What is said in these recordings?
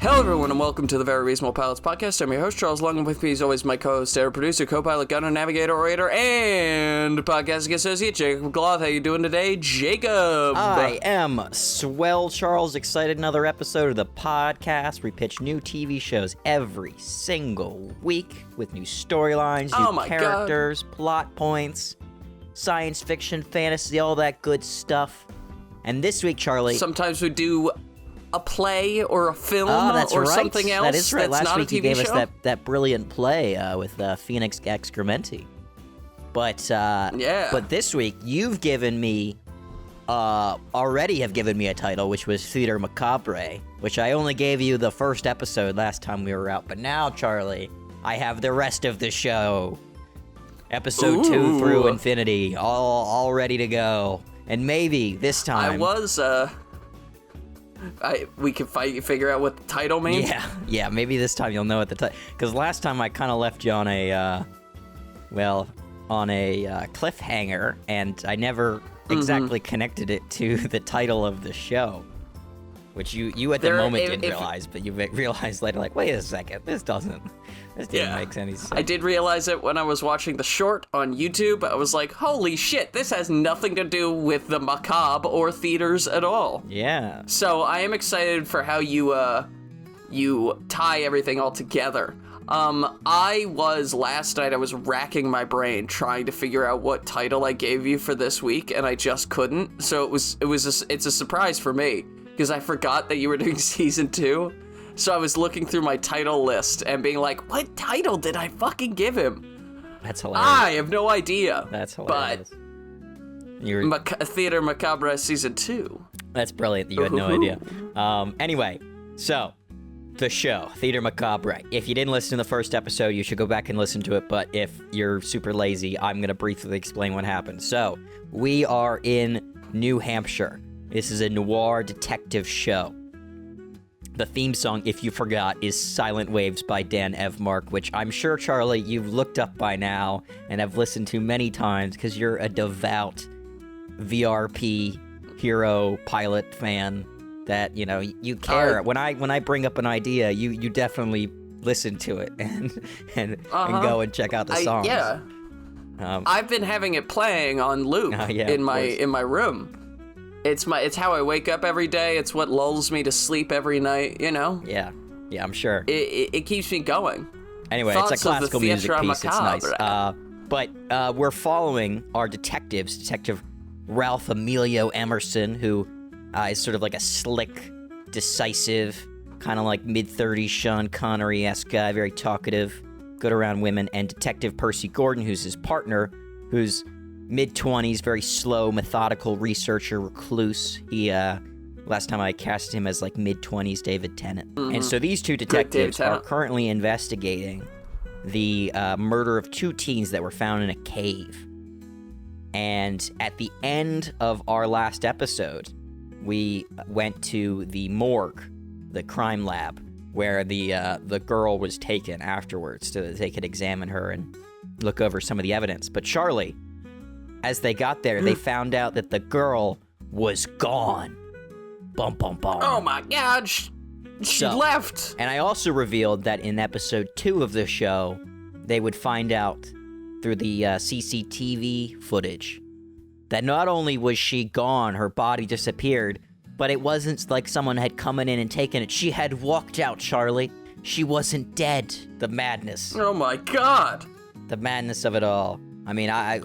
Hello everyone and welcome to the Very Reasonable Pilots podcast. I'm your host, Charles Long, and with me as always my co-host, producer, co-pilot, gunner, navigator, orator, and podcasting associate, Jacob Gloth. How you doing today, Jacob? I am swell, Charles. Excited another episode of the podcast. We pitch new TV shows every single week with new storylines, new characters, plot points, science fiction, fantasy, all that good stuff. And this week, Charlie... Sometimes we do a play or a film or something else. That is right. That's Last not week a TV you gave show? us that brilliant play with Phoenix Excrementi. But But this week you've given me already have given me a title, which was Theater Macabre, which I only gave you the first episode last time we were out. But now, Charlie, I have the rest of the show, episode 2 through infinity, all ready to go. And maybe this time we can figure out what the title means. Yeah. Maybe this time you'll know what the title. Because last time I kind of left you on a, cliffhanger, and I never exactly connected it to the title of the show, which you at the moment didn't realize, but you realized later, like, wait a second, this didn't make any sense. I did realize it when I was watching the short on YouTube. I was like, holy shit, this has nothing to do with the macabre or theaters at all. Yeah. So I am excited for how you tie everything all together. Last night I was racking my brain trying to figure out what title I gave you for this week, and I just couldn't. So it's a surprise for me, because I forgot that you were doing season 2. So I was looking through my title list and being like, what title did I fucking give him? That's hilarious. I have no idea. That's hilarious. But Theater Macabre season 2. That's brilliant that you had no idea. Anyway, so the show, Theater Macabre. If you didn't listen to the first episode, you should go back and listen to it. But if you're super lazy, I'm going to briefly explain what happened. So we are in New Hampshire. This is a noir detective show. The theme song, if you forgot, is Silent Waves by Dan Evmark, which I'm sure, Charlie, you've looked up by now and have listened to many times because you're a devout VRP hero pilot fan that, you know, you care. When I bring up an idea, you definitely listen to it and go and check out the songs. Yeah. I've been having it playing on loop in my room. It's how I wake up every day. It's what lulls me to sleep every night, you know? Yeah, I'm sure. It keeps me going. Anyway, Thoughts it's a classical music piece. Macabre. It's nice. But we're following our detectives, Detective Ralph Emilio Emerson, who is sort of like a slick, decisive, kind of like mid-30s Sean Connery-esque guy, very talkative, good around women, and Detective Percy Gordon, who's his partner, who's mid-20s, very slow, methodical researcher, recluse. He, last time I casted him as, like, mid-20s David Tennant. Mm-hmm. And so these two detectives are currently investigating the murder of 2 teens that were found in a cave. And at the end of our last episode, we went to the morgue, the crime lab, where the girl was taken afterwards so that they could examine her and look over some of the evidence. But Charlie, as they got there, they found out that the girl was gone. Bum, bum, bum. Oh my God, she left. And I also revealed that in episode 2 of the show, they would find out through the CCTV footage that not only was she gone, her body disappeared, but it wasn't like someone had come in and taken it. She had walked out, Charlie. She wasn't dead. The madness. Oh my God. The madness of it all. I mean, how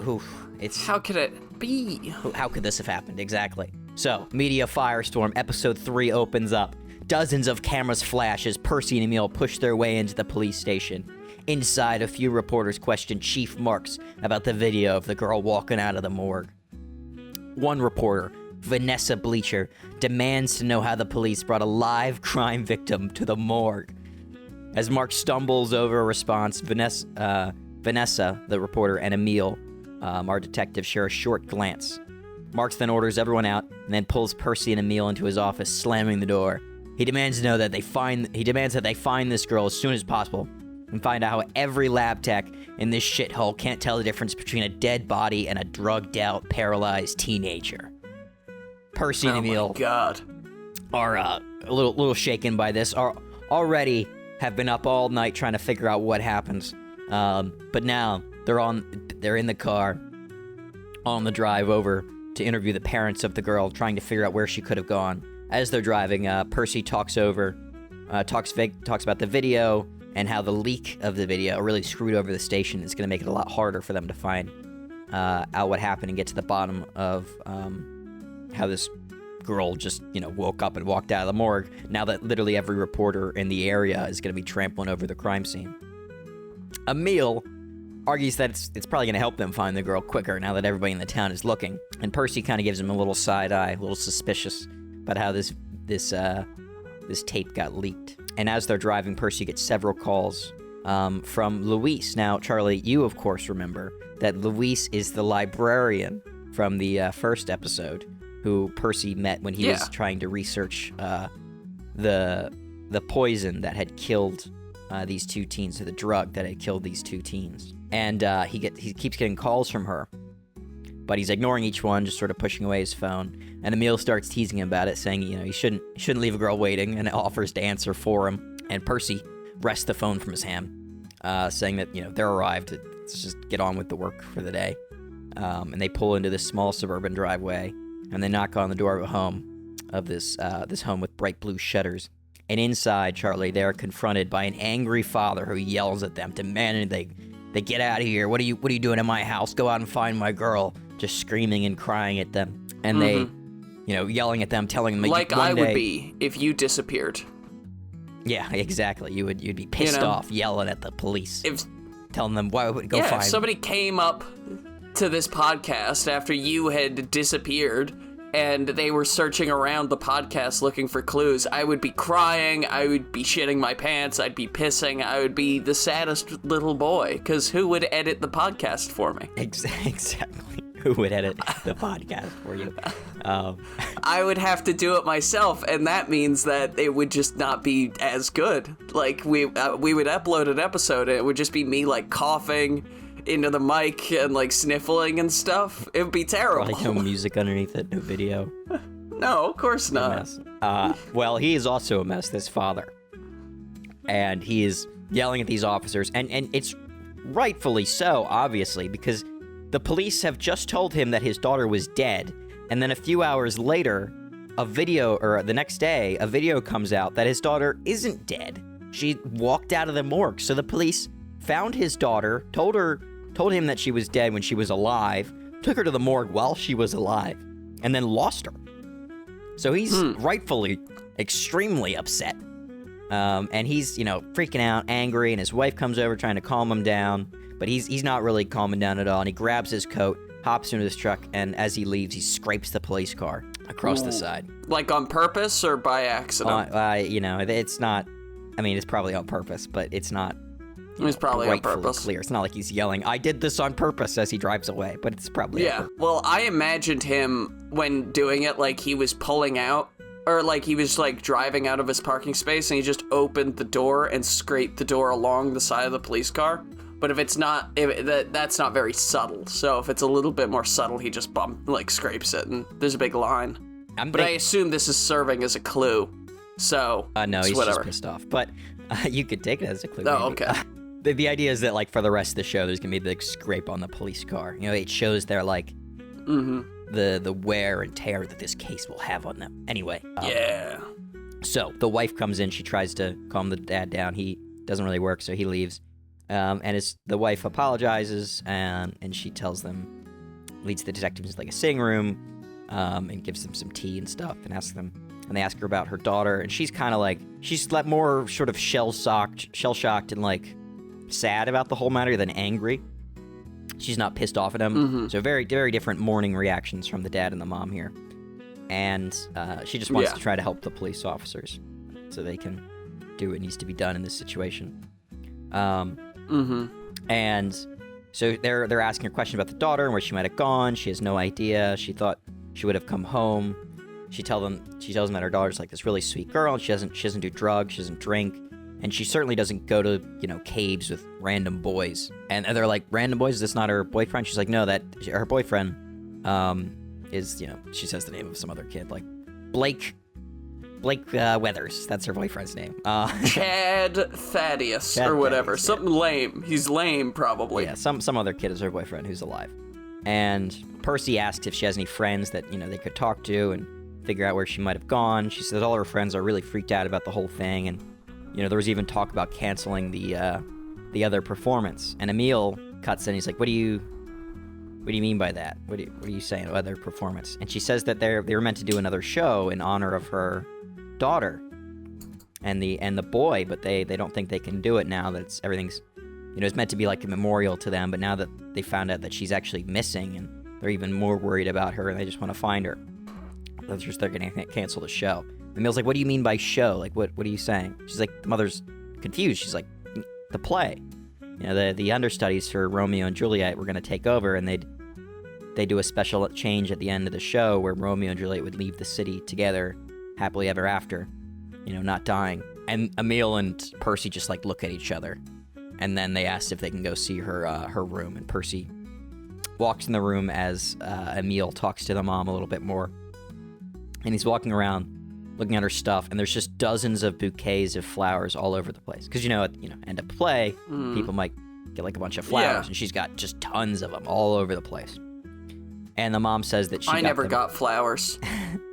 could it be? How could this have happened? Exactly. So, media firestorm, episode 3 opens up. Dozens of cameras flash as Percy and Emil push their way into the police station. Inside, a few reporters question Chief Marks about the video of the girl walking out of the morgue. One reporter, Vanessa Bleacher, demands to know how the police brought a live crime victim to the morgue. As Mark stumbles over a response, Vanessa, the reporter, and Emil, our detective, share a short glance. Marks then orders everyone out and then pulls Percy and Emil into his office, slamming the door. He demands that they find this girl as soon as possible and find out how every lab tech in this shithole can't tell the difference between a dead body and a drugged-out, paralyzed teenager. Percy and Emil God. are a little shaken by this. Are already have been up all night trying to figure out what happens. But now they're in the car on the drive over to interview the parents of the girl, trying to figure out where she could have gone. As they're driving, Percy talks about the video and how the leak of the video really screwed over the station. It's going to make it a lot harder for them to find out what happened and get to the bottom of how this girl just, woke up and walked out of the morgue, now that literally every reporter in the area is going to be trampling over the crime scene. Emil argues that it's probably going to help them find the girl quicker now that everybody in the town is looking. And Percy kind of gives him a little side eye, a little suspicious about how this tape got leaked. And as they're driving, Percy gets several calls from Luis. Now, Charlie, you of course remember that Luis is the librarian from the first episode who Percy met when he was trying to research the poison that had killed these two teens, or the drug that had killed these two teens. And he keeps getting calls from her, but he's ignoring each one, just sort of pushing away his phone. And Emil starts teasing him about it, saying, you shouldn't leave a girl waiting, and offers to answer for him. And Percy wrests the phone from his hand, saying that, they're arrived. Let's just get on with the work for the day. And they pull into this small suburban driveway, and they knock on the door of a home, of this home with bright blue shutters. And inside, Charlie, they are confronted by an angry father who yells at them, demanding they get out of here. What are you doing in my house? Go out and find my girl. Just screaming and crying at them. And they, yelling at them, telling them like I would be if you disappeared. Yeah, exactly. You'd be pissed off, yelling at the police, telling them why would go find. If somebody came up to this podcast after you had disappeared and they were searching around the podcast looking for clues, I would be crying, I would be shitting my pants, I'd be pissing, I would be the saddest little boy, because who would edit the podcast for me? Exactly. Who would edit the podcast for you? I would have to do it myself, and that means that it would just not be as good. Like, we would upload an episode, and it would just be me, coughing into the mic and, sniffling and stuff. It would be terrible. No music underneath it, no video. No, of course not. Well, he is also a mess, this father. And he is yelling at these officers, and it's rightfully so, obviously, because the police have just told him that his daughter was dead, and then a few hours later, the next day, a video comes out that his daughter isn't dead. She walked out of the morgue. So the police found his daughter, told him that she was dead when she was alive, took her to the morgue while she was alive, and then lost her. So he's rightfully extremely upset. And he's, freaking out, angry, and his wife comes over trying to calm him down. But he's not really calming down at all, and he grabs his coat, hops into his truck, and as he leaves, he scrapes the police car across the side. Like on purpose or by accident? It's not, it's probably on purpose, but it's not It's probably on purpose. Clear. It's not like he's yelling, I did this on purpose, as he drives away, but it's probably Yeah, well, I imagined him, when doing it, like he was pulling out, or like he was driving out of his parking space, and he just opened the door and scraped the door along the side of the police car. But if it's not, that's not very subtle. So if it's a little bit more subtle, he just scrapes it, and there's a big line. But I assume this is serving as a clue. So no, he's whatever. Just pissed off. But you could take it as a clue. Oh, maybe. okay. The idea is that for the rest of the show, there's gonna be the scrape on the police car. It shows their the wear and tear that this case will have on them. Anyway. Yeah. So the wife comes in. She tries to calm the dad down. He doesn't really work, so he leaves. And the wife apologizes, and she leads the detectives into a sitting room, and gives them some tea and stuff, and they ask her about her daughter, and she's kind of she's more sort of shell-shocked and sad about the whole matter than angry. She's not pissed off at him. Mm-hmm. So very, very different mourning reactions from the dad and the mom here. And she just wants to try to help the police officers so they can do what needs to be done in this situation. And so they're asking her question about the daughter and where she might have gone. She has no idea. She thought she would have come home. She tells them that her daughter's this really sweet girl, and she doesn't do drugs, she doesn't drink, and she certainly doesn't go to caves with random boys. And they're like, random boys? Is this not her boyfriend? She's like, no, that her boyfriend is she says the name of some other kid, Blake Blake Weathers. That's her boyfriend's name. Chad Thaddeus Chad or whatever. Thaddeus, Something lame. He's lame, probably. Yeah, some other kid is her boyfriend who's alive. And Percy asks if she has any friends that, they could talk to and figure out where she might have gone. She says all her friends are really freaked out about the whole thing, and, there was even talk about canceling the other performance. And Emil cuts in. He's like, What do you mean by that? What are you saying, other performance? And she says that they were meant to do another show in honor of her daughter and the boy, but they don't think they can do it now that everything's, it's meant to be like a memorial to them, but now that they found out that she's actually missing, and they're even more worried about her, and they just want to find her, they're going to cancel the show. Emil's like, what do you mean by show? Like, what are you saying? She's like, the mother's confused. She's like, the play. The understudies for Romeo and Juliet were going to take over, and they do a special change at the end of the show where Romeo and Juliet would leave the city together, happily ever after, not dying. And Emil and Percy just look at each other, and then they asked if they can go see her room. And Percy walks in the room as Emil talks to the mom a little bit more, and he's walking around looking at her stuff, and there's just dozens of bouquets of flowers all over the place. Because, at end of play, people might get a bunch of flowers, and she's got just tons of them all over the place. And the mom says that I never got flowers.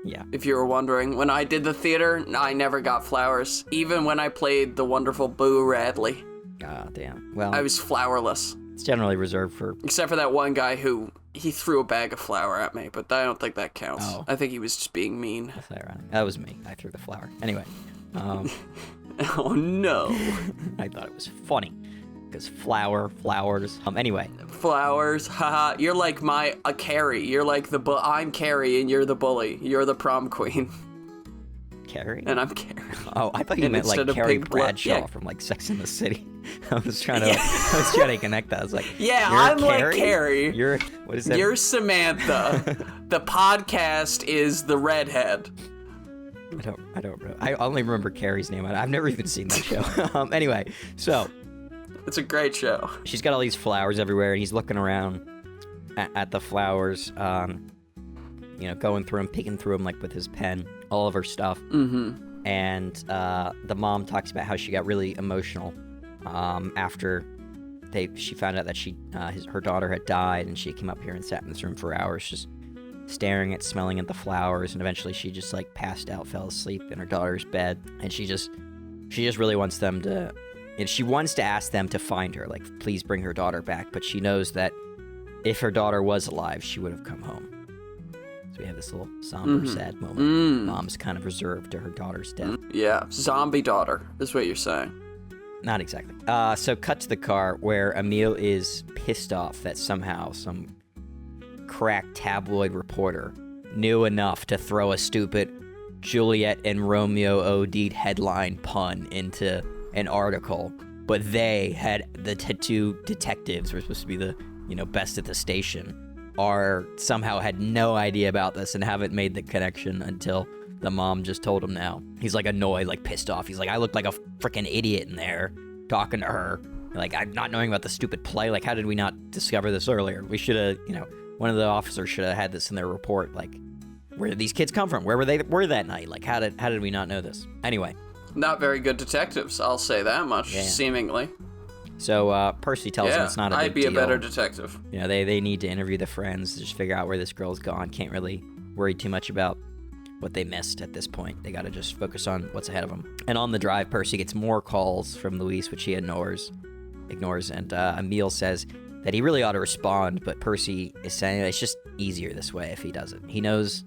Yeah. If you were wondering, when I did the theater, I never got flowers. Even when I played the wonderful Boo Radley. Ah, damn. Well, I was flowerless. It's generally reserved for... Except for that one guy who, he threw a bag of flour at me, but I don't think that counts. Oh. I think he was just being mean. That's ironic. That was me. I threw the flower. Anyway. Oh, no. I thought it was funny. Because flowers. Anyway. Flowers, haha. You're like a Carrie. You're like I'm Carrie and you're the bully. You're the prom queen. Carrie? And I'm Carrie. Oh, I thought you meant Carrie Bradshaw from Sex and the City. I was trying to connect that. I was like, yeah, I'm Carrie? Like Carrie. What is that? You're Samantha. The podcast is the redhead. I don't know. I only remember Carrie's name. I've never even seen that show. Anyway, so it's a great show. She's got all these flowers everywhere, and he's looking around at the flowers, going through them, picking through them with his pen, all of her stuff. Mm-hmm. And the mom talks about how she got really emotional after she found out that her daughter had died, and she came up here and sat in this room for hours just staring smelling at the flowers, and eventually she just passed out, fell asleep in her daughter's bed, and she just really wants them to, and she wants to ask them to find her, please bring her daughter back, but she knows that if her daughter was alive, she would have come home. So we have this little somber, sad moment. Mom's kind of reserved to her daughter's death. Yeah, zombie daughter is what you're saying. Not exactly. So cut to the car where Emil is pissed off that somehow some crack tabloid reporter knew enough to throw a stupid Juliet and Romeo OD'd headline pun into an article, but the two detectives were supposed to be the best at the station somehow had no idea about this and haven't made the connection until the mom just told him now. He's annoyed, pissed off. He's I look like a freaking idiot in there talking to her. I'm not knowing about the stupid play. How did we not discover this earlier? We should have, one of the officers should have had this in their report. Where did these kids come from? Where were that night? How did we not know this? Anyway. Not very good detectives, I'll say that much, seemingly. So Percy tells him it's not a big deal. I'd be a better detective. They need to interview the friends, just figure out where this girl's gone. Can't really worry too much about what they missed at this point. They got to just focus on what's ahead of them. And on the drive, Percy gets more calls from Luis, which he ignores. And Emil says that he really ought to respond, but Percy is saying it's just easier this way if he doesn't. He knows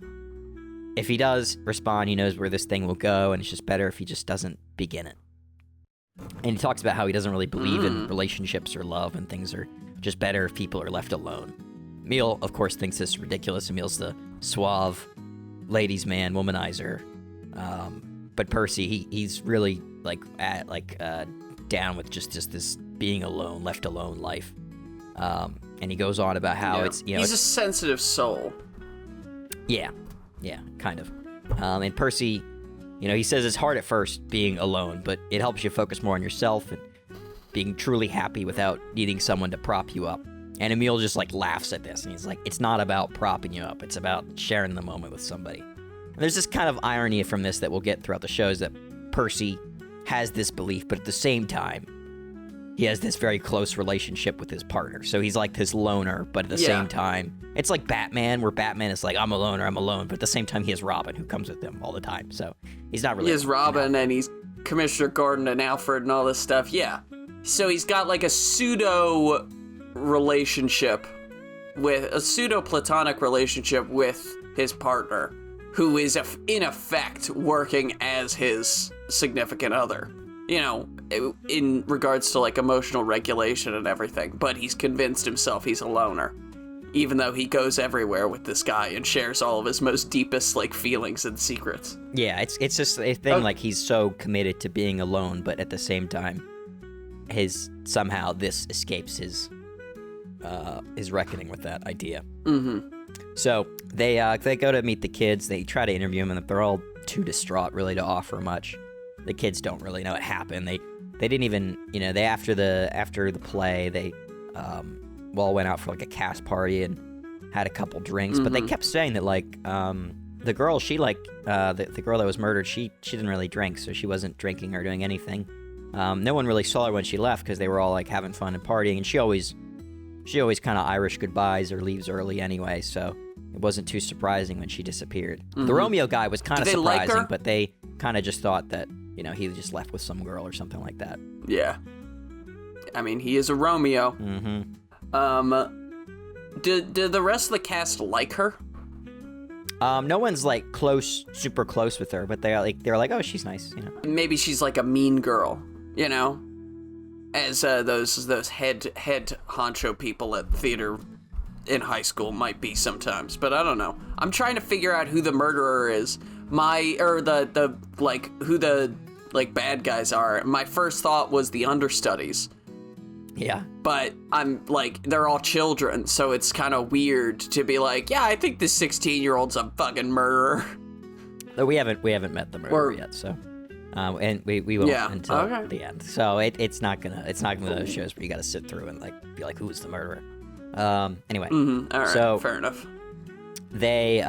if he does respond, he knows where this thing will go, and it's just better if he just doesn't begin it. And he talks about how he doesn't really believe in relationships or love, and things are just better if people are left alone. Emil, of course, thinks this is ridiculous. Emil's the suave ladies' man, womanizer. But Percy, he's really down with just this being alone, left alone life. And he goes on about how it's he's a sensitive soul. Yeah, kind of. And Percy, he says it's hard at first being alone, but it helps you focus more on yourself and being truly happy without needing someone to prop you up. And Emil just laughs at this, and he's like, it's not about propping you up, it's about sharing the moment with somebody. And there's this kind of irony from this that we'll get throughout the show is that Percy has this belief, but at the same time, he has this very close relationship with his partner. So he's like this loner, but at the same time, it's like Batman, where Batman is like, I'm a loner, but at the same time, he has Robin, who comes with him all the time. So he's not really... He has Robin, and he's Commissioner Gordon and Alfred and all this stuff, yeah. So he's got like a pseudo-relationship with... a pseudo-platonic relationship with his partner, who is, in effect, working as his significant other. You know, in regards to, like, emotional regulation and everything. But he's convinced himself he's a loner. Even though he goes everywhere with this guy and shares all of his most deepest, like, feelings and secrets. Yeah, it's just a thing, like, he's so committed to being alone, but at the same time, somehow this escapes his reckoning with that idea. Mm-hmm. So they go to meet the kids. They try to interview them, and they're all too distraught, really, to offer much. The kids don't really know what happened. They didn't even, you know, after the play, they all went out for like a cast party and had a couple drinks. But they kept saying that like the girl, the girl that was murdered, she didn't really drink, so she wasn't drinking or doing anything. No one really saw her when she left because they were all like having fun and partying, and she always kind of Irish goodbyes or leaves early anyway, so it wasn't too surprising when she disappeared. The Romeo guy was kind of surprising, like but they kind of just thought that, you know, he just left with some girl or something like that. Yeah. I mean, he is a Romeo. Did the rest of the cast like her? No one's like super close with her, but they're like, oh, she's nice, you know. Maybe she's like a mean girl, you know, as those head honcho people at theater in high school might be sometimes. But I don't know. I'm trying to figure out who the murderer is. Who the bad guys are. My first thought was the understudies. Yeah. But I'm like, they're all children, so it's kind of weird to be like, yeah, I think this 16-year-old's a fucking murderer. We haven't met the murderer yet, so and we won't until the end. So it's not gonna those shows where you got to sit through and like be like, who's the murderer? Anyway. All right, so fair enough. They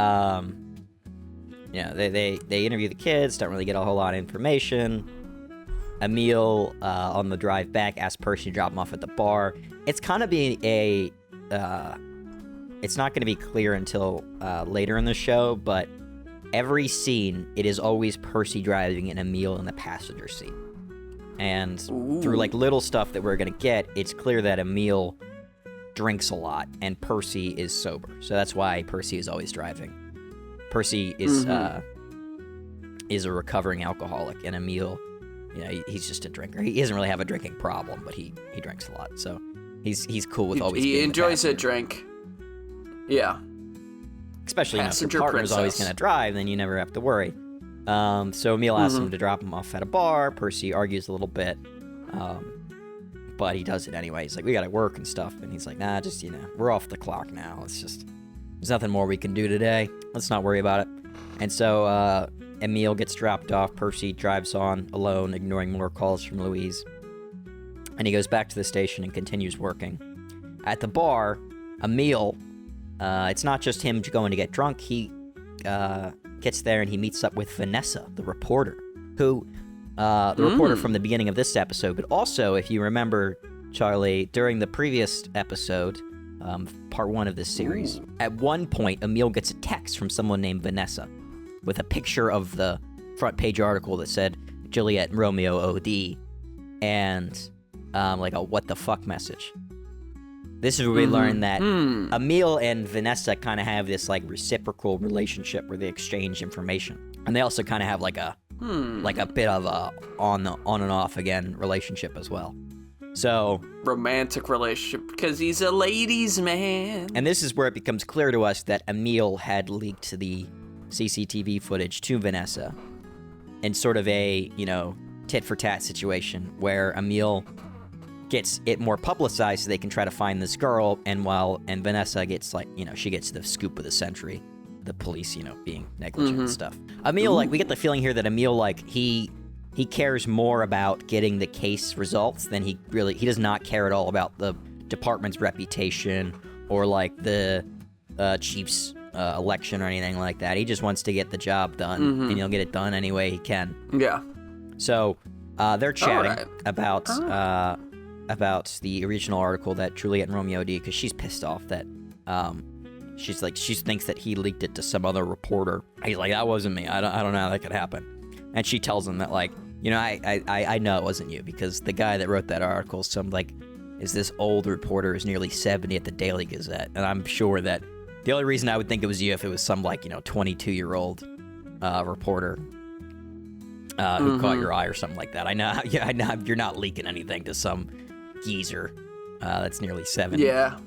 they interview the kids, don't really get a whole lot of information. Emil, on the drive back, asks Percy to drop him off at the bar. It's kind of being it's not going to be clear until later in the show, but every scene, it is always Percy driving and Emil in the passenger seat. And through like little stuff that we're going to get, it's clear that Emil drinks a lot and Percy is sober. So that's why Percy is always driving. Percy is a recovering alcoholic, and Emil, you know, he's just a drinker. He doesn't really have a drinking problem, but he drinks a lot. So he's cool with always being He enjoys the a drink. Yeah. Especially, you know, if your partner's always going to drive, then you never have to worry. So Emil asks him to drop him off at a bar. Percy argues a little bit, but he does it anyway. He's like, we got to work and stuff. And he's like, nah, just, you know, we're off the clock now. There's nothing more we can do today. Let's not worry about it. And so Emil gets dropped off. Percy drives on alone, ignoring more calls from Louise. And he goes back to the station and continues working. At the bar, Emil, it's not just him going to get drunk. He gets there and he meets up with Vanessa, the reporter, who, the reporter from the beginning of this episode, but also, if you remember, Charlie, during the previous episode, part 1 of this series, at one point, Emil gets a text from someone named Vanessa with a picture of the front page article that said Juliet and Romeo OD, and like a what the fuck message. This is where we learn that Emil and Vanessa kind of have this like reciprocal relationship where they exchange information, and they also kind of have like a bit of a on and off again relationship as well. So romantic relationship because he's a ladies' man. And this is where it becomes clear to us that Emil had leaked the CCTV footage to Vanessa in sort of a, you know, tit for tat situation where Emil gets it more publicized so they can try to find this girl, and Vanessa gets, like, you know, she gets the scoop of the century, the police, you know, being negligent and stuff. Emil, like, we get the feeling here that Emil, like, he cares more about getting the case results than he does not care at all about the department's reputation or, like, the chief's election or anything like that. He just wants to get the job done, and he'll get it done any way he can. Yeah. So they're chatting Right. about the original article that Juliet and Romeo did, because she's pissed off that she thinks that he leaked it to some other reporter. He's like, that wasn't me. I don't know how that could happen. And she tells him that, like, you know, I know it wasn't you, because the guy that wrote that article is this old reporter who's nearly 70 at the Daily Gazette, and I'm sure that the only reason I would think it was you if it was some, like, 22-year-old reporter who caught your eye or something like that. I know you're not leaking anything to some geezer that's nearly 70. Yeah.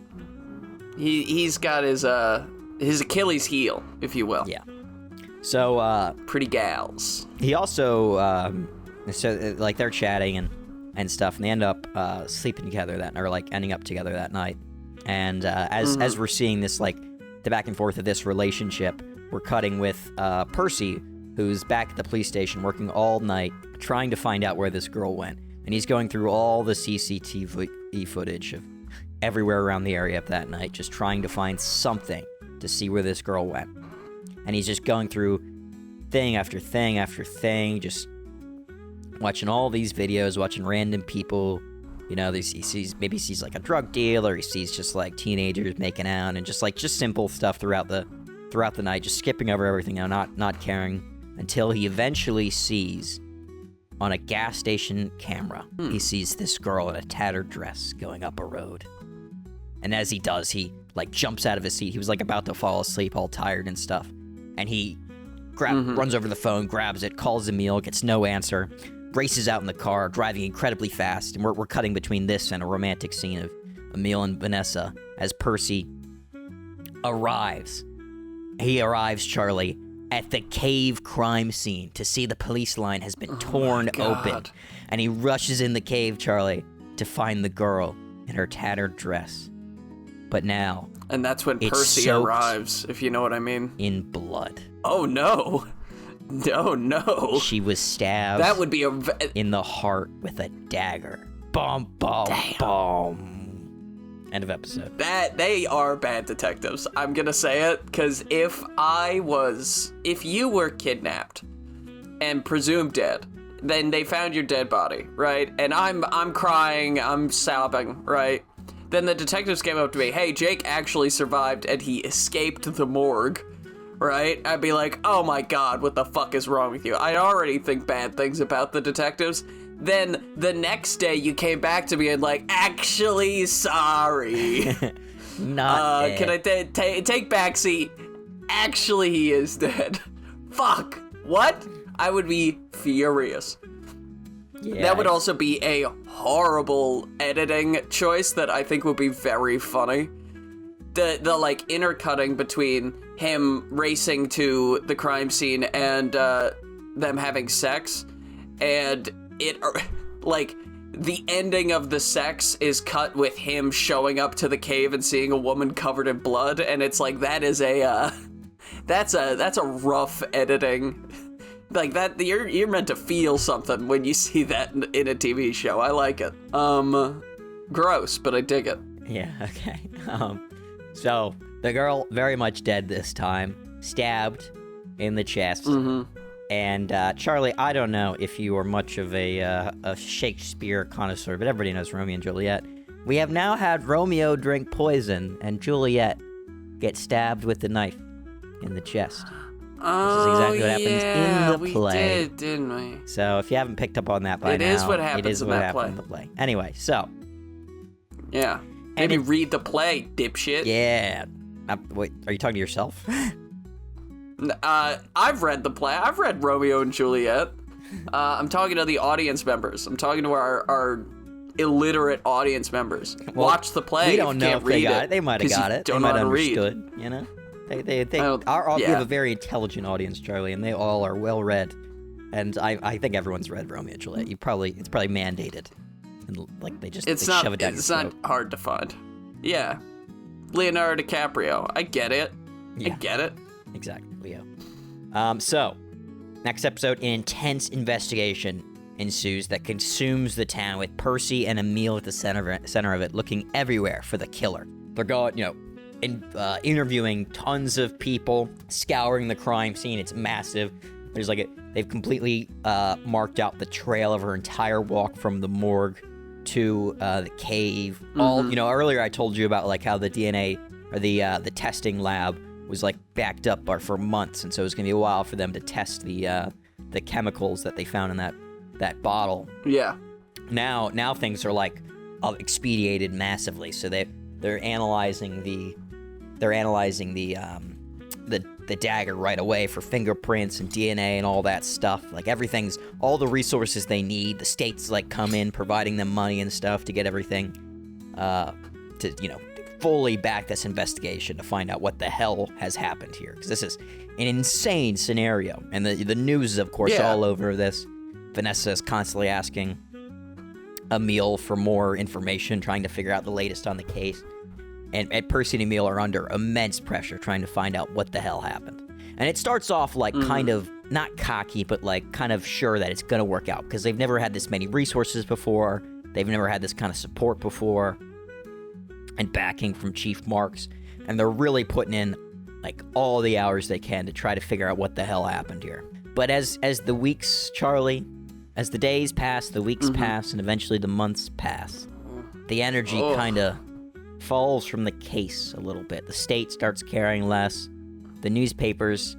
He's got his Achilles heel, if you will. Yeah. So pretty gals. he also like they're chatting and stuff, and they end up sleeping together ending up together that night. And as we're seeing this, like, the back and forth of this relationship, we're cutting with Percy, who's back at the police station working all night trying to find out where this girl went. And he's going through all the CCTV footage of everywhere around the area of that night, just trying to find something to see where this girl went. And he's just going through thing after thing after thing, just watching all these videos, watching random people. You know, he sees like a drug dealer, he sees just like teenagers making out, and just simple stuff throughout the night, just skipping over everything, not caring, until he eventually sees on a gas station camera, he sees this girl in a tattered dress going up a road. And as he does, he like jumps out of his seat. He was like about to fall asleep, all tired and stuff. And he runs over the phone, grabs it, calls Emil, gets no answer, races out in the car, driving incredibly fast. And we're cutting between this and a romantic scene of Emil and Vanessa as Percy arrives. He arrives, Charlie, at the cave crime scene to see the police line has been torn open. And he rushes in the cave, Charlie, to find the girl in her tattered dress. But now, and that's when Percy arrives, if you know what I mean. In blood. Oh no. No. She was stabbed. That would be in the heart with a dagger. Boom, boom, boom. End of episode. They are bad detectives. I'm gonna say it, because if you were kidnapped and presumed dead, then they found your dead body, right? And I'm crying, I'm sobbing, right? Then the detectives came up to me, hey, Jake actually survived and he escaped the morgue, right? I'd be like, oh my god, what the fuck is wrong with you? I already think bad things about the detectives. Then the next day you came back to me and like, actually, sorry. Not dead. Can I take backseat? Actually, he is dead. Fuck. What? I would be furious. Yeah, that would also be a horrible editing choice that I think would be very funny. The like intercutting between him racing to the crime scene and them having sex, and it like the ending of the sex is cut with him showing up to the cave and seeing a woman covered in blood, and it's like that is that's a rough editing. Like that, you're meant to feel something when you see that in a TV show. I like it. Gross, but I dig it. Yeah, okay. So the girl very much dead this time, stabbed in the chest. And Charlie, I don't know if you are much of a Shakespeare connoisseur, but everybody knows Romeo and Juliet. We have now had Romeo drink poison and Juliet get stabbed with the knife in the chest. Oh, this is exactly what happens in the play. We did, didn't we? So if you haven't picked up on that by now, it is what happens it is in what that happened play. in the play. Anyway, so. Yeah. Maybe read the play, dipshit. Yeah. Wait, are you talking to yourself? I've read the play. I've read Romeo and Juliet. I'm talking to the audience members. I'm talking to our illiterate audience members. Well, watch the play. We don't know if they got it. They might have got it. They might have understood, you know? We have a very intelligent audience, Charlie, and they all are well read. And I think everyone's read Romeo and Juliet. It's probably mandated. And like they shove it down your throat. It's not hard to find. Yeah. Leonardo DiCaprio. I get it. Yeah. I get it. Exactly, Leo. So, next episode, an intense investigation ensues that consumes the town, with Percy and Emil at the center of it, looking everywhere for the killer. They're going, interviewing tons of people, scouring the crime scene. It's massive. There's they've completely marked out the trail of her entire walk from the morgue to the cave. Earlier I told you about how the DNA or the testing lab was backed up for months, and so it was gonna be a while for them to test the chemicals that they found in that bottle. Yeah. Now things are expedited massively. So they're analyzing the dagger right away for fingerprints and DNA and all that stuff. All the resources they need. The state's come in providing them money and stuff to get everything to fully back this investigation to find out what the hell has happened here, because this is an insane scenario, and the news is of course all over this. Vanessa is constantly asking Emil for more information, trying to figure out the latest on the case. And Percy and Emil are under immense pressure trying to find out what the hell happened. And it starts off kind of, not cocky, but kind of sure that it's going to work out, because they've never had this many resources before. They've never had this kind of support before and backing from Chief Marks. And they're really putting in all the hours they can to try to figure out what the hell happened here. But as the weeks, Charlie, as the days pass, the weeks pass, and eventually the months pass, the energy kind of falls from the case a little bit. The state starts caring less. The newspapers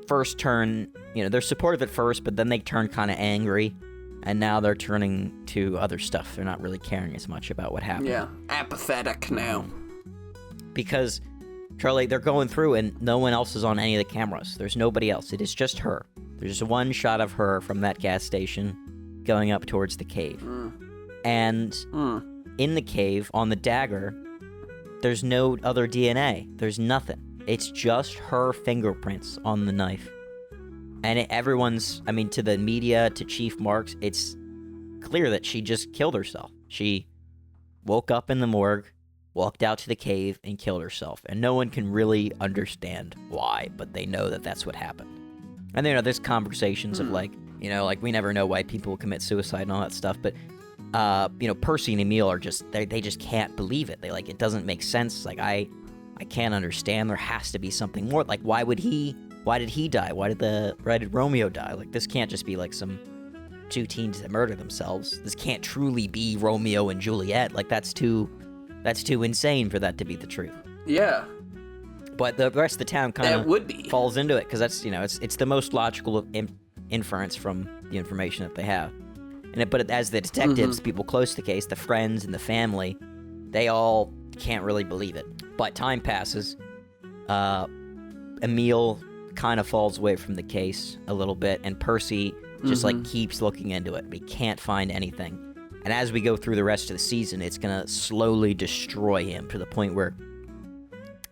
first turn, they're supportive at first, but then they turn kind of angry, and now they're turning to other stuff. They're not really caring as much about what happened. Yeah, apathetic now. Because, Charlie, they're going through and no one else is on any of the cameras. There's nobody else. It is just her. There's one shot of her from that gas station going up towards the cave. And in the cave, on the dagger, there's no other DNA. There's nothing. It's just her fingerprints on the knife. And to the media, to Chief Marks, it's clear that she just killed herself. She woke up in the morgue, walked out to the cave, and killed herself. And no one can really understand why, but they know that that's what happened. And there's conversations of we never know why people commit suicide and all that stuff, but Percy and Emil are they just can't believe it. It doesn't make sense. I can't understand. There has to be something more. Why did he die? Why did Romeo die? This can't just be some two teens that murder themselves. This can't truly be Romeo and Juliet. That's too insane for that to be the truth. Yeah. But the rest of the town kind of falls into it, because that's it's the most logical inference from the information that they have. But as the detectives, people close to the case, the friends and the family, they all can't really believe it. But time passes. Emil kind of falls away from the case a little bit, and Percy just keeps looking into it, but he can't find anything. And as we go through the rest of the season, it's gonna slowly destroy him to the point where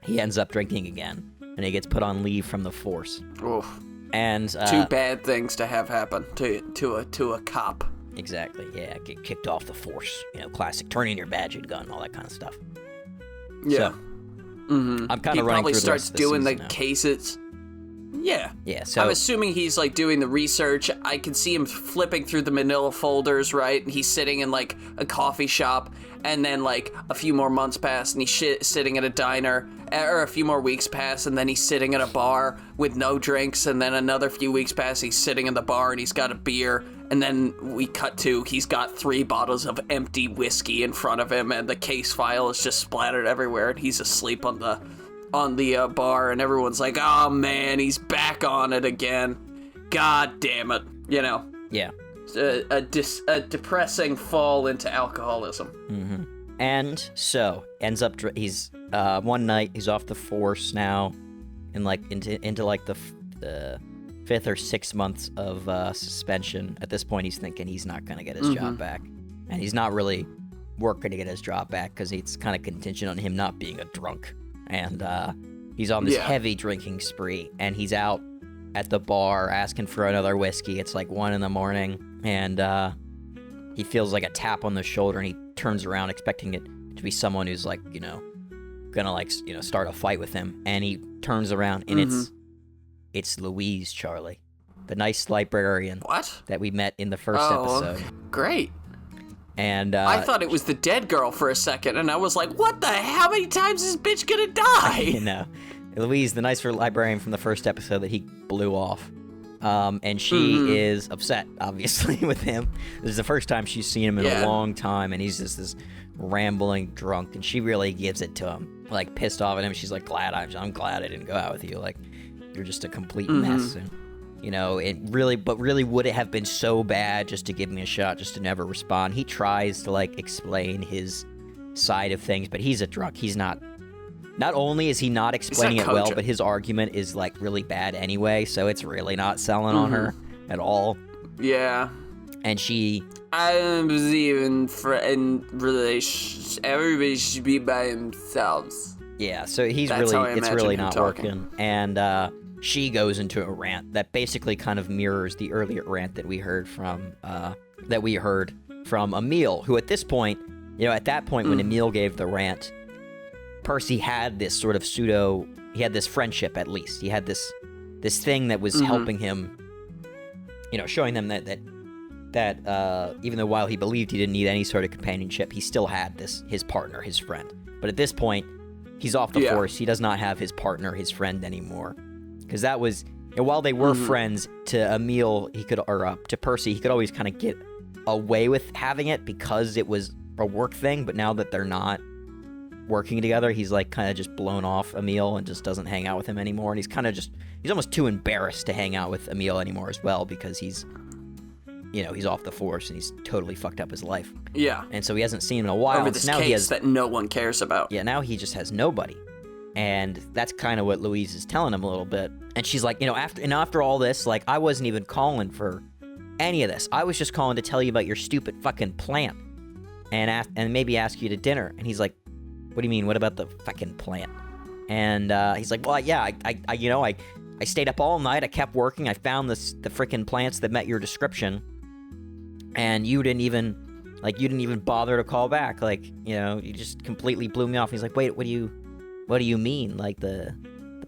he ends up drinking again, and he gets put on leave from the force. Oof. And two bad things to have happen to a cop. Exactly. Yeah, get kicked off the force. Classic turning in your badge and gun, all that kind of stuff. Yeah. So, I'm kind of running through the rest of the season doing the now. cases. Yeah. Yeah, so I'm assuming he's doing the research. I can see him flipping through the manila folders, right? And he's sitting in a coffee shop, and then a few more months pass and he's sitting at a diner, or a few more weeks pass and then he's sitting at a bar with no drinks, and then another few weeks pass, he's sitting in the bar and he's got a beer, and then we cut to he's got 3 bottles of empty whiskey in front of him, and the case file is just splattered everywhere, and he's asleep on the bar, and everyone's like, oh man, he's back on it again. God damn it. Yeah. A depressing fall into alcoholism. Mm-hmm. And so, ends up, he's, one night, he's off the force now, and into the 5th or 6th months of suspension. At this point, he's thinking he's not going to get his job back. And he's not really working to get his job back, because it's kind of contingent on him not being a drunk. And he's on this heavy drinking spree, and he's out at the bar asking for another whiskey. It's 1 a.m, and he feels a tap on the shoulder, and he turns around expecting it to be someone who's gonna start a fight with him. And he turns around, and it's Louise, Charlie, the nice librarian What? that we met in the first episode. Great. And I thought it was the dead girl for a second, and I was like, what the hell? How many times is this bitch gonna die? You know, Louise, the nice librarian from the first episode that he blew off. And she is upset, obviously, with him. This is the first time she's seen him in a long time, and he's just this rambling drunk, and she really gives it to him, like, pissed off at him. She's like, I'm glad I didn't go out with you. Like, you're just a complete mess. And, you know, really would it have been so bad just to give me a shot, just to never respond? He tries to, like, explain his side of things, but he's a drunk. He's not only is he not explaining it well, but his argument is, like, really bad anyway, so it's really not selling on her at all. Yeah. And she... I don't believe in relations. Everybody should be by themselves. Yeah, so it's really not working. And she goes into a rant that basically kind of mirrors the earlier rant that we heard from Emil, who at this point, you know, at that point when Emil gave the rant, Percy had this sort of he had this friendship at least. He had this thing that was helping him, you know, showing them that even though while he believed he didn't need any sort of companionship, he still had his partner, his friend. But at this point, he's off the force. He does not have his partner, his friend anymore. Because that was, you know, while they were friends, to Emil, to Percy, he could always kind of get away with having it because it was a work thing. But now that they're not working together, he's like kind of just blown off Emil and just doesn't hang out with him anymore. And he's almost too embarrassed to hang out with Emil anymore as well, because he's off the force and he's totally fucked up his life. Yeah. And so he hasn't seen him in a while. Over this case that no one cares about. Yeah, now he just has nobody. And that's kind of what Louise is telling him a little bit. And she's like, you know, after all this, like, I wasn't even calling for any of this. I was just calling to tell you about your stupid fucking plant and maybe ask you to dinner. And he's like, what do you mean? What about the fucking plant? And he's like, well, yeah, I stayed up all night. I kept working. I found the freaking plants that met your description. And you didn't even bother to call back. Like, you know, you just completely blew me off. He's like, wait, what do you mean? Like the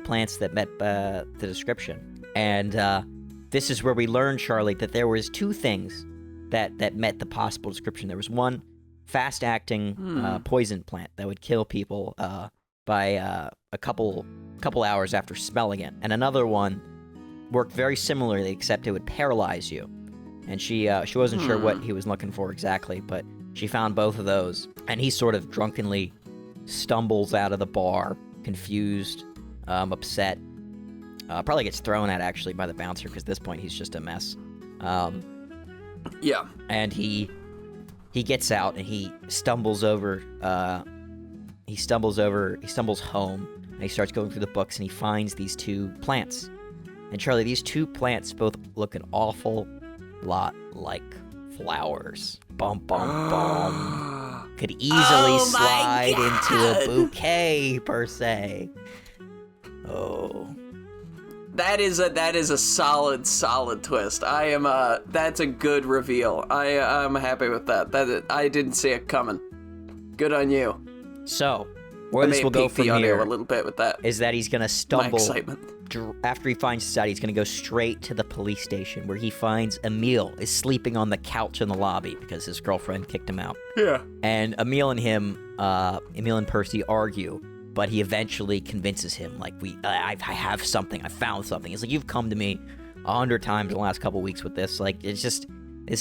plants that met the description? And this is where we learn, Charlie, that there was two things that met the possible description. There was one fast-acting poison plant that would kill people by a couple hours after smelling it, and another one worked very similarly, except it would paralyze you. And she wasn't sure what he was looking for exactly, but she found both of those. And he sort of drunkenly stumbles out of the bar, confused, upset. Probably gets thrown at, actually, by the bouncer, because at this point he's just a mess. Yeah. And he gets out and he stumbles home, and he starts going through the books, and he finds these two plants. And Charlie, these two plants both look an awful lot like flowers. Bum, bum, bum. Could easily slide into a bouquet, per se. Oh. That is a solid twist. That's a good reveal. I'm happy with that. I didn't see it coming. Good on you. So, where this will go from here a little bit with that is that he's gonna stumble. My excitement. After he finds society, he's gonna go straight to the police station, where he finds Emil is sleeping on the couch in the lobby because his girlfriend kicked him out. Yeah. And Emil and Percy argue, but he eventually convinces him, like, I have something, I found something. He's like, you've come to me 100 times in the last couple weeks with this. Like, this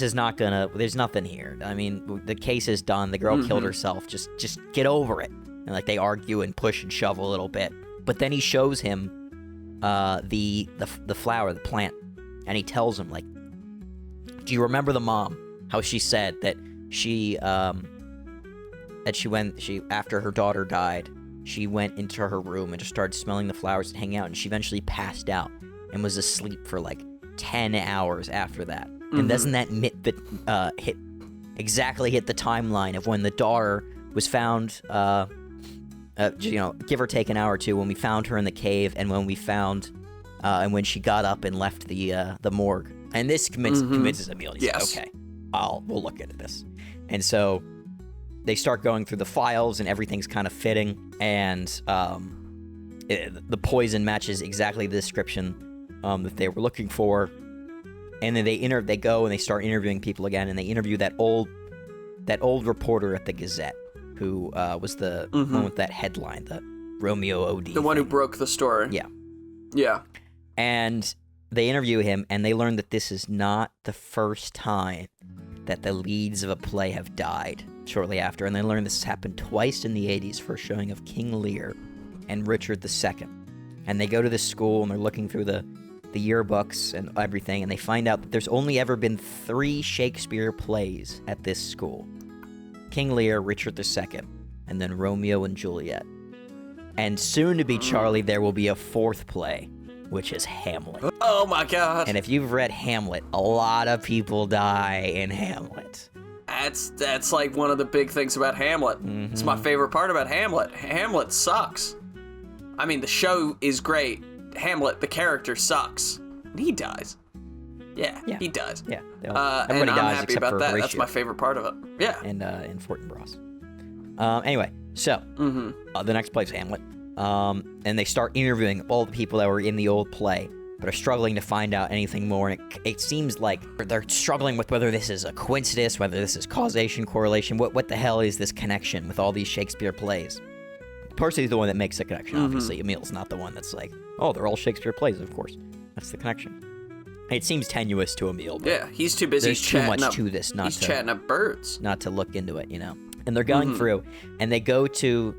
is not gonna, there's nothing here. I mean, the case is done. The girl killed herself. Just get over it. And, like, they argue and push and shove a little bit. But then he shows him the flower, the plant, and he tells him, like, do you remember the mom? How she said that after her daughter died, she went into her room and just started smelling the flowers and hanging out, and she eventually passed out and was asleep for like 10 hours after that. And doesn't that hit the timeline of when the daughter was found, give or take an hour or two, when we found her in the cave, and when we found, and when she got up and left the morgue. And this convinces Emil. He's like, okay, we'll look into this. And so they start going through the files, and everything's kind of fitting, and the poison matches exactly the description that they were looking for. And then they go and they start interviewing people again, and they interview that old that old reporter at the Gazette who was the one with that headline, the Romeo OD. The one who broke the story. Yeah. Yeah. And they interview him, and they learn that this is not the first time that the leads of a play have died shortly after. And they learn this has happened twice in the 80s for a showing of King Lear and Richard II. And they go to this school, and they're looking through the yearbooks and everything, and they find out that there's only ever been 3 Shakespeare plays at this school. King Lear, Richard II, and then Romeo and Juliet. And soon to be, Charlie, there will be a 4th play, which is Hamlet. Oh my god. And if you've read Hamlet, a lot of people die in Hamlet. That's like one of the big things about Hamlet. It's my favorite part about Hamlet. Hamlet sucks. I mean, the show is great. Hamlet, the character, sucks. And he dies. Yeah, he dies. Yeah. Everybody and I'm happy about that. Horatio. That's my favorite part of it. Yeah. And in Fortinbras. Anyway, so the next play is Hamlet. And they start interviewing all the people that were in the old play, but are struggling to find out anything more. And it seems like they're struggling with whether this is a coincidence, whether this is causation, correlation. What the hell is this connection with all these Shakespeare plays? Percy's the one that makes the connection, obviously. Emil's not the one that's like, oh, they're all Shakespeare plays, of course. That's the connection. It seems tenuous to Emil. But yeah, he's too busy. There's too much to this. He's chatting up birds. Not to look into it, And they're going through, and they go through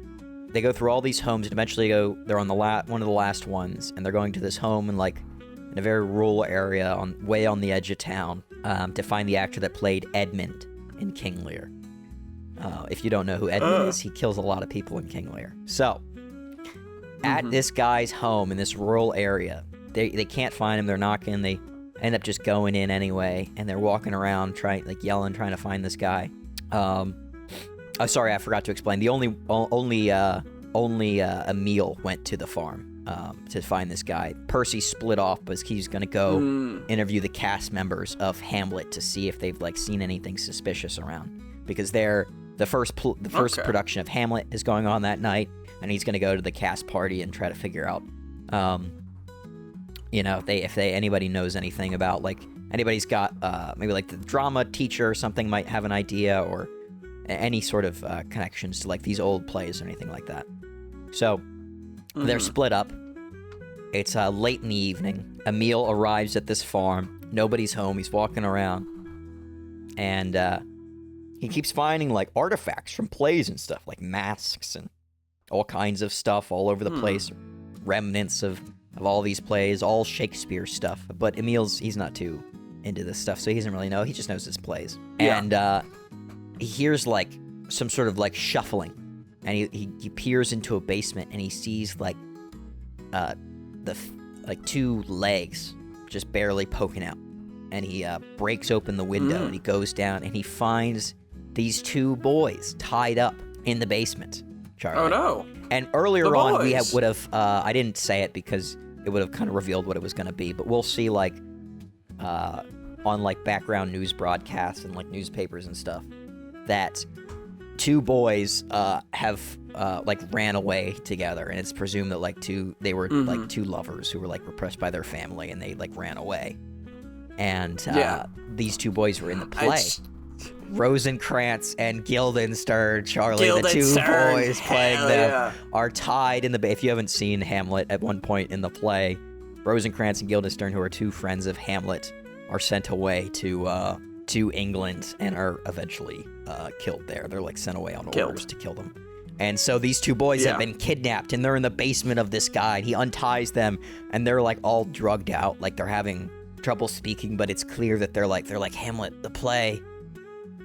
all these homes, and eventually they're on one of the last ones, and they're going to this home in a very rural area, way on the edge of town, to find the actor that played Edmund in King Lear. If you don't know who Edmund is, he kills a lot of people in King Lear. So, at this guy's home in this rural area, they can't find him. They're knocking. They end up just going in anyway, and they're walking around yelling, trying to find this guy. Sorry, I forgot to explain. The only Emil went to the farm to find this guy. Percy split off because he's going to go interview the cast members of Hamlet to see if they've seen anything suspicious around, because the first production of Hamlet is going on that night, and he's going to go to the cast party and try to figure out, if anybody knows anything about anybody's got maybe the drama teacher or something might have an idea, or any sort of connections to these old plays or anything like that. So they're split up. It's late in the evening. Emil arrives at this farm. Nobody's home. He's walking around, and he keeps finding artifacts from plays and stuff, like masks and all kinds of stuff all over the place, remnants of all these plays, all Shakespeare stuff. But he's not too into this stuff, so he doesn't really know. He just knows his plays. Yeah. And he hears some sort of shuffling, and he peers into a basement, and he sees two legs just barely poking out, and he breaks open the window and he goes down, and he finds these 2 boys tied up in the basement, Charlie. Oh no. And earlier on we would have I didn't say it because it would have kind of revealed what it was going to be, but we'll see on background news broadcasts and newspapers and stuff that 2 boys have ran away together, and it's presumed that they were 2 lovers who were repressed by their family, and they ran away. And these 2 boys were in the play. Rosencrantz and Guildenstern, Charlie, the 2 boys playing them, are tied in the... If you haven't seen Hamlet, at one point in the play, Rosencrantz and Guildenstern, who are 2 friends of Hamlet, are sent away to England and are eventually killed there. They're sent away on orders to kill them. And so these 2 boys have been kidnapped, and they're in the basement of this guy, and he unties them, and they're all drugged out, they're having trouble speaking, but it's clear that they're Hamlet, the play,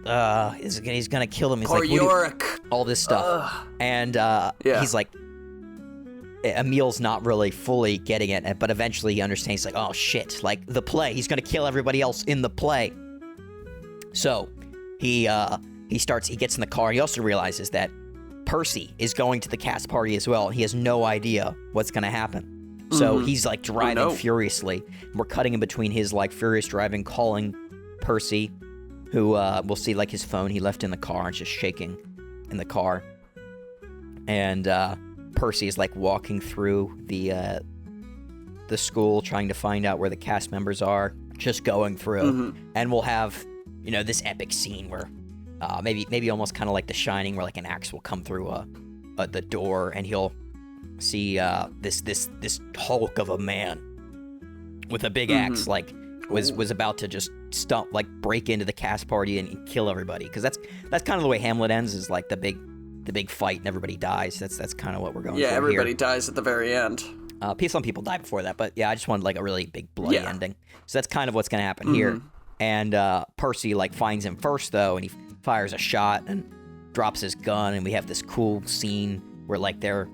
he's gonna kill them. He's Poor Yorick. All this stuff. And he's Emil's not really fully getting it, but eventually he understands, oh shit, the play, he's gonna kill everybody else in the play. So he gets in the car, and he also realizes that Percy is going to the cast party as well. He has no idea what's gonna happen. So he's driving furiously. We're cutting in between his furious driving, calling Percy, who we'll see his phone he left in the car and just shaking in the car. And Percy is walking through the school, trying to find out where the cast members are, just going through. And we'll have this epic scene where maybe almost kind of like The Shining, where like an axe will come through the door, and he'll see this hulk of a man with a big axe, like was about to just break into the cast party and kill everybody. Because that's kind of the way Hamlet ends, is like the big fight and everybody dies. That's kind of what we're going for here. Yeah, everybody dies at the very end. Some people die before that, but yeah, I just wanted like a really big bloody ending. So that's kind of what's gonna happen here. And Percy like finds him first though, and he fires a shot and drops his gun, and we have this cool scene where like they're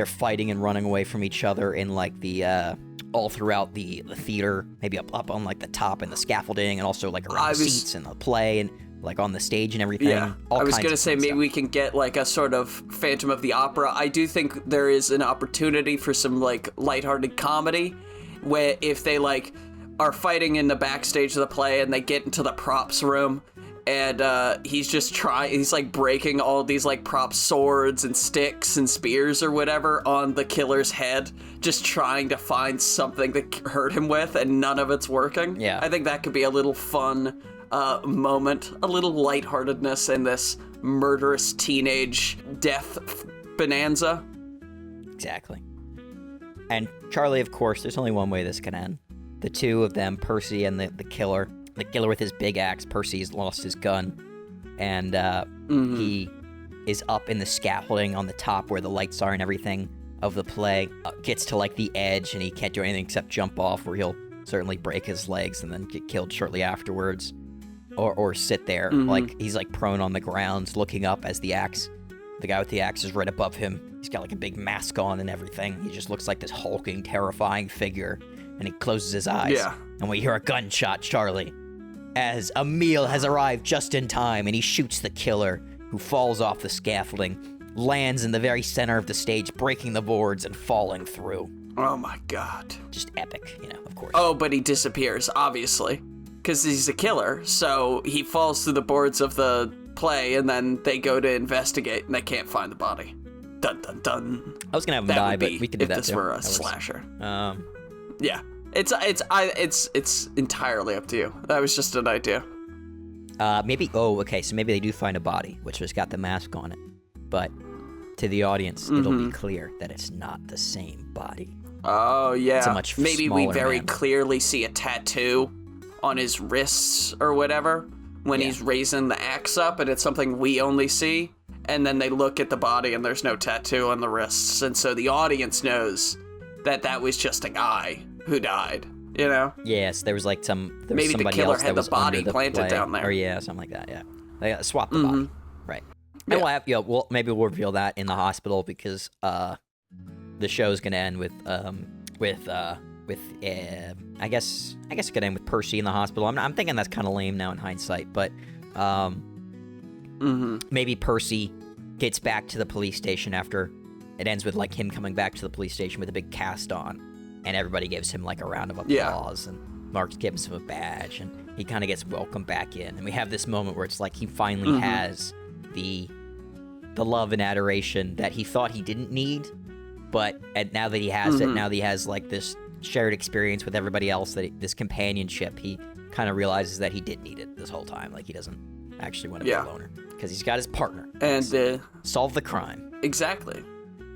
fighting and running away from each other in like the all throughout the theater, maybe up on like the top and the scaffolding, and also like around the seats and the play and like on the stage and everything. Yeah, I was gonna say maybe we can get like a sort of Phantom of the Opera. I do think there is an opportunity for some like lighthearted comedy, where if they like are fighting in the backstage of the play and they get into the props room, and he's like breaking all these like prop swords and sticks and spears or whatever on the killer's head, just trying to find something to hurt him with, and none of it's working. Yeah, I think that could be a little fun moment, a little lightheartedness in this murderous teenage death bonanza. Exactly. And Charlie, of course, there's only one way this can end. The two of them, Percy and the killer. The killer with his big axe, Percy's lost his gun, and he is up in the scaffolding on the top where the lights are and everything of the play, gets to like the edge, and he can't do anything except jump off, where he'll certainly break his legs and then get killed shortly afterwards. Or sit there, like he's like prone on the ground, looking up as the guy with the axe is right above him. He's got like a big mask on and everything. He just looks like this hulking, terrifying figure, and he closes his eyes. Yeah. And we hear a gunshot, Charlie, as Emil has arrived just in time, and he shoots the killer, who falls off the scaffolding, lands in the very center of the stage, breaking the boards and falling through. Oh my god. Just epic, of course. Oh, but he disappears, obviously. Because he's a killer, so he falls through the boards of the play, and then they go to investigate, and they can't find the body. Dun dun dun. I was gonna have him die, but we could do that too. If this were a slasher. Yeah, it's entirely up to you. That was just an idea. Maybe. Oh, okay. So maybe they do find a body, which has got the mask on it, but to the audience, it'll be clear that it's not the same body. Oh yeah. It's a much maybe we very man. clearly see a tattoo on his wrists or whatever when he's raising the axe up, and it's something we only see, and then they look at the body and there's no tattoo on the wrists, and so the audience knows that was just a guy who died, Yes, there was like maybe somebody the killer else had that the was body under the planted play, down there. or something like that. Yeah, they swapped the body, right? And maybe we'll reveal that in the hospital, because the show's gonna end with I guess it's gonna end with Percy in the hospital. I'm thinking that's kind of lame now in hindsight, but maybe Percy gets back to the police station after it ends with like him coming back to the police station with a big cast on, and everybody gives him like a round of applause, and Mark gives him a badge, and he kind of gets welcomed back in, and we have this moment where it's like he finally has the love and adoration that he thought he didn't need, but now that he has it, now that he has like this shared experience with everybody else, this companionship, he kind of realizes that he did need it this whole time. Like he doesn't actually want to be a loner, because he's got his partner and solve the crime. Exactly.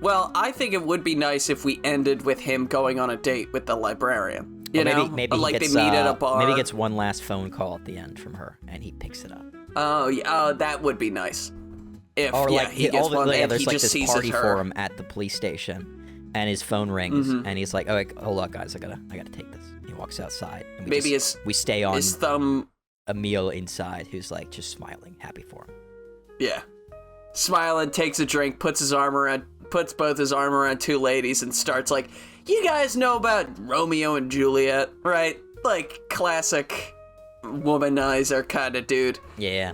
Well, I think it would be nice if we ended with him going on a date with the librarian. Maybe like gets, they meet at a bar. Maybe he gets one last phone call at the end from her, and he picks it up. Oh yeah, that would be nice. If he gets one, and there's he like just this sees party her. for him at the police station, and his phone rings, and he's like, "Oh, hold up, guys, I gotta take this." He walks outside, and we stay on his thumb. Emil inside, who's like just smiling, happy for him. Yeah, smiling, takes a drink, puts both his arm around two ladies, and starts like, "You guys know about Romeo and Juliet, right? Like classic womanizer kind of dude." Yeah.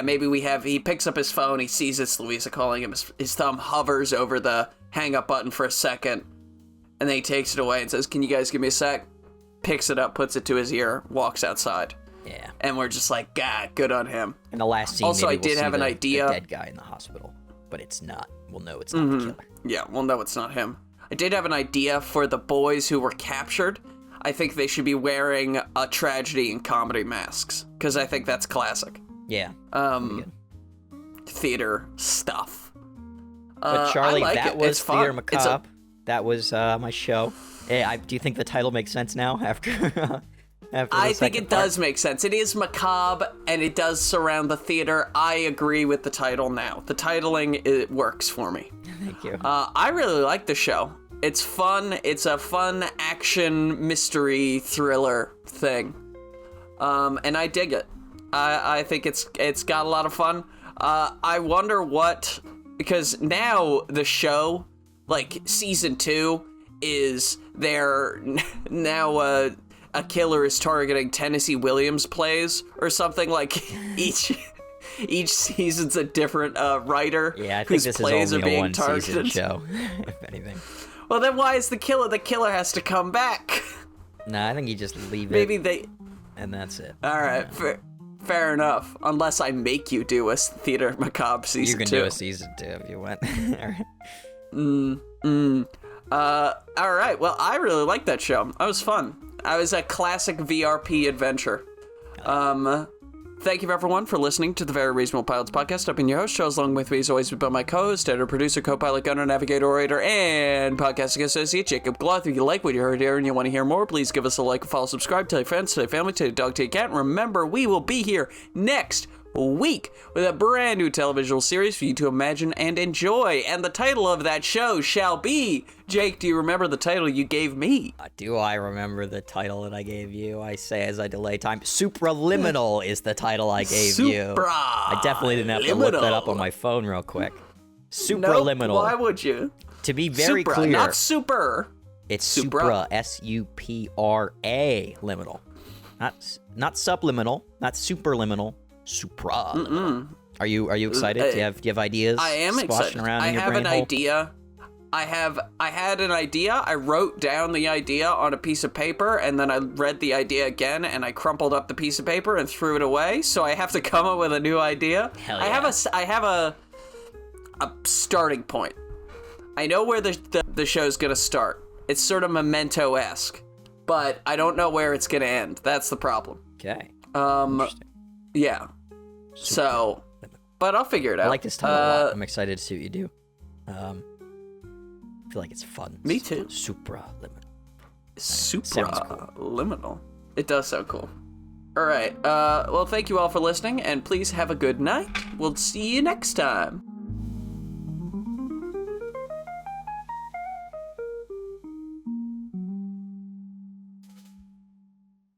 Maybe he picks up his phone, he sees it's Louisa calling him, his thumb hovers over the hang up button for a second, and then he takes it away and says, "Can you guys give me a sec?" Picks it up, puts it to his ear, walks outside. Yeah. And we're just like, God, good on him. In the last scene, also, maybe I did have an idea. The dead guy in the hospital, but it's not. We'll know it's not the killer. Yeah, we'll know it's not him. I did have an idea for the boys who were captured. I think they should be wearing a tragedy and comedy masks, because I think that's classic. Yeah. Theater stuff. But Charlie, that was Theater fun. Macabre. That was my show. Do you think the title makes sense now after? I think it does make sense. It is macabre, and it does surround the theater. I agree with the title now. The titling, it works for me. Thank you. I really like the show. It's fun. It's a fun action mystery thriller thing, and I dig it. I think it's got a lot of fun. I wonder because now the show, like season 2, is there now. A killer is targeting Tennessee Williams plays or something, like each season's a different writer whose plays are being targeted. Show, if anything. Well, then why is the killer has to come back? Nah, I think you just leave it. And that's it. All right, fair enough. Unless I make you do a Theater Macabre season 2. You can do a season 2 if you want. All right. Well, I really liked that show. That was fun. I was a classic VRP adventure. Thank you, everyone, for listening to the Very Reasonable Pilots podcast. I've been your host. Shows along with me, as always, with my co-host, editor, producer, co-pilot, gunner, navigator, orator, and podcasting associate, Jacob Gloth. If you like what you heard here and you want to hear more, please give us a like, follow, subscribe, tell your friends, tell your family, tell your dog, tell your cat. And remember, we will be here next week with a brand new televisual series for you to imagine and enjoy. And the title of that show shall be... Jake, do you remember the title you gave me? Do I remember the title that I gave you? I say as I delay time. Supraliminal is the title I gave you. I definitely didn't have to look that up on my phone real quick. Supraliminal. Nope, why would you? To be very Supra, clear. Not super. It's Supra. S-U-P-R-A liminal. Not subliminal. Not superliminal. Supra. Are you excited? Do you have ideas? I am excited. Around I in your have brain an hole? idea. I had an idea. I wrote down the idea on a piece of paper, and then I read the idea again, and I crumpled up the piece of paper and threw it away. So I have to come up with a new idea. Hell yeah. I have a starting point. I know where the show's gonna start. It's sort of Memento-esque, but I don't know where it's gonna end. That's the problem. Okay. Interesting. Yeah. So, but I'll figure it out. I like this title a lot. I'm excited to see what you do. I feel like it's fun. Me too. Supraliminal. Supraliminal. It does sound cool. All right. Well, thank you all for listening, and please have a good night. We'll see you next time.